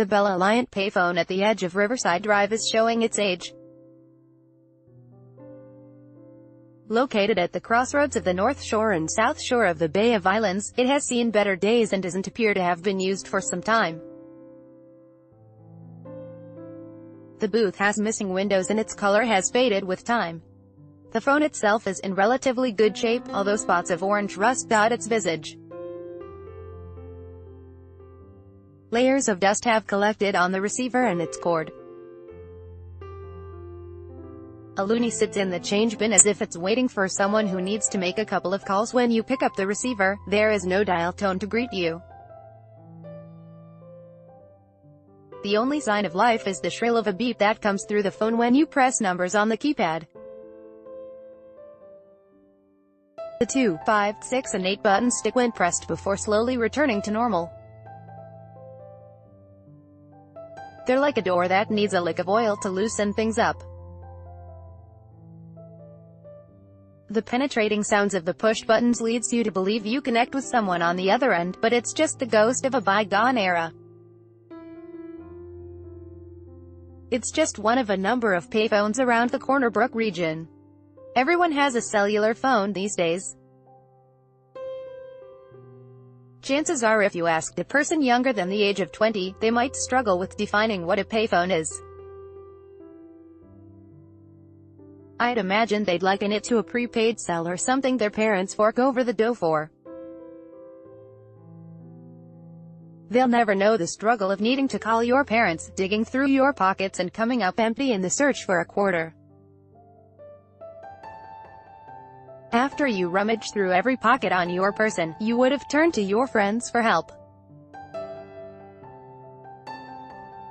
The Bell Aliant payphone at the edge of Riverside Drive is showing its age. Located at the crossroads of the North Shore and South Shore of the Bay of Islands, it has seen better days and doesn't appear to have been used for some time. The booth has missing windows and its color has faded with time. The phone itself is in relatively good shape, although spots of orange rust dot its visage. Layers of dust have collected on the receiver and its cord. A loonie sits in the change bin as if it's waiting for someone who needs to make a couple of calls. When you pick up the receiver, there is no dial tone to greet you. The only sign of life is the shrill of a beep that comes through the phone when you press numbers on the keypad. The 2, 5, 6 and 8 buttons stick when pressed before slowly returning to normal. They're like a door that needs a lick of oil to loosen things up. The penetrating sounds of the push buttons leads you to believe you connect with someone on the other end, but it's just the ghost of a bygone era. It's just one of a number of payphones around the Corner Brook region. Everyone has a cellular phone these days. Chances are if you asked a person younger than the age of 20, they might struggle with defining what a payphone is. I'd imagine they'd liken it to a prepaid cell or something their parents fork over the dough for. They'll never know the struggle of needing to call your parents, digging through your pockets and coming up empty in the search for a quarter. After you rummage through every pocket on your person, you would have turned to your friends for help.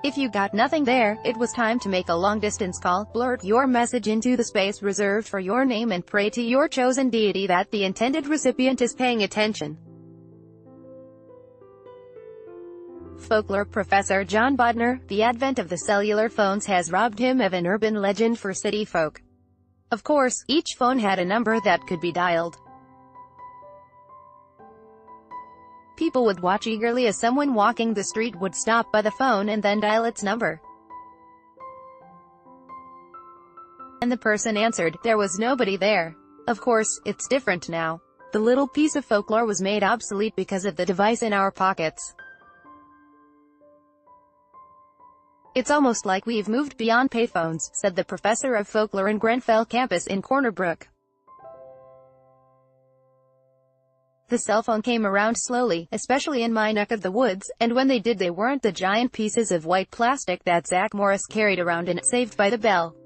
If you got nothing there, it was time to make a long-distance call, blurt your message into the space reserved for your name and pray to your chosen deity that the intended recipient is paying attention. Folklore professor John Bodner, the advent of the cellular phones has robbed him of an urban legend for city folk. Of course, each phone had a number that could be dialed. People would watch eagerly as someone walking the street would stop by the phone and then dial its number. And the person answered. There was nobody there. Of course, it's different now. The little piece of folklore was made obsolete because of the device in our pockets. It's almost like we've moved beyond payphones, said the professor of folklore in Grenfell campus in Corner Brook. The cell phone came around slowly, especially in my neck of the woods, and when they did they weren't the giant pieces of white plastic that Zach Morris carried around and Saved by the Bell.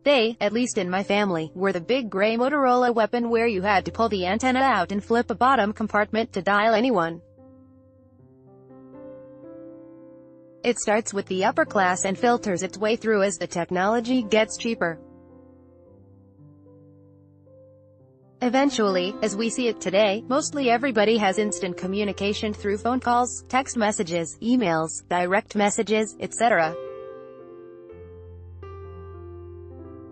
They, at least in my family, were the big gray Motorola weapon where you had to pull the antenna out and flip a bottom compartment to dial anyone. It starts with the upper class and filters its way through as the technology gets cheaper. Eventually, as we see it today, mostly everybody has instant communication through phone calls, text messages, emails, direct messages, etc.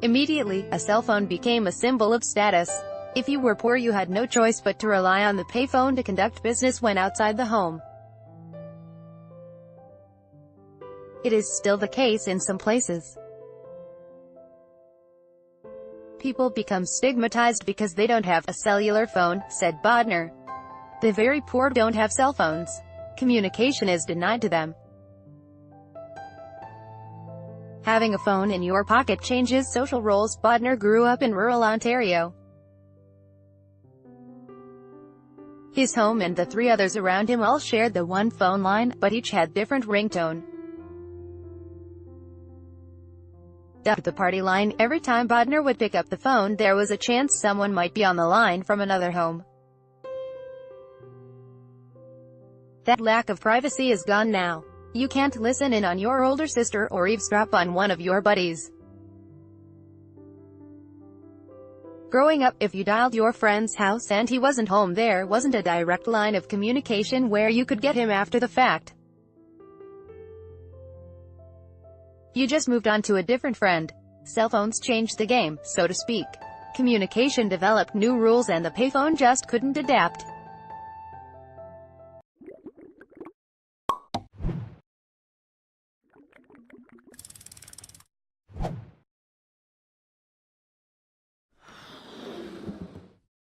Immediately, a cell phone became a symbol of status. If you were poor you had no choice but to rely on the payphone to conduct business when outside the home. It is still the case in some places. People become stigmatized because they don't have a cellular phone, said Bodner. The very poor don't have cell phones. Communication is denied to them. Having a phone in your pocket changes social roles. Bodner grew up in rural Ontario. His home and the 3 others around him all shared the one phone line, but each had different ringtone. At the party line, every time Bodner would pick up the phone there was a chance someone might be on the line from another home. That lack of privacy is gone now. You can't listen in on your older sister or eavesdrop on one of your buddies. Growing up, if you dialed your friend's house and he wasn't home, there wasn't a direct line of communication where you could get him after the fact. You just moved on to a different friend. Cell phones changed the game, so to speak. Communication developed new rules and the payphone just couldn't adapt.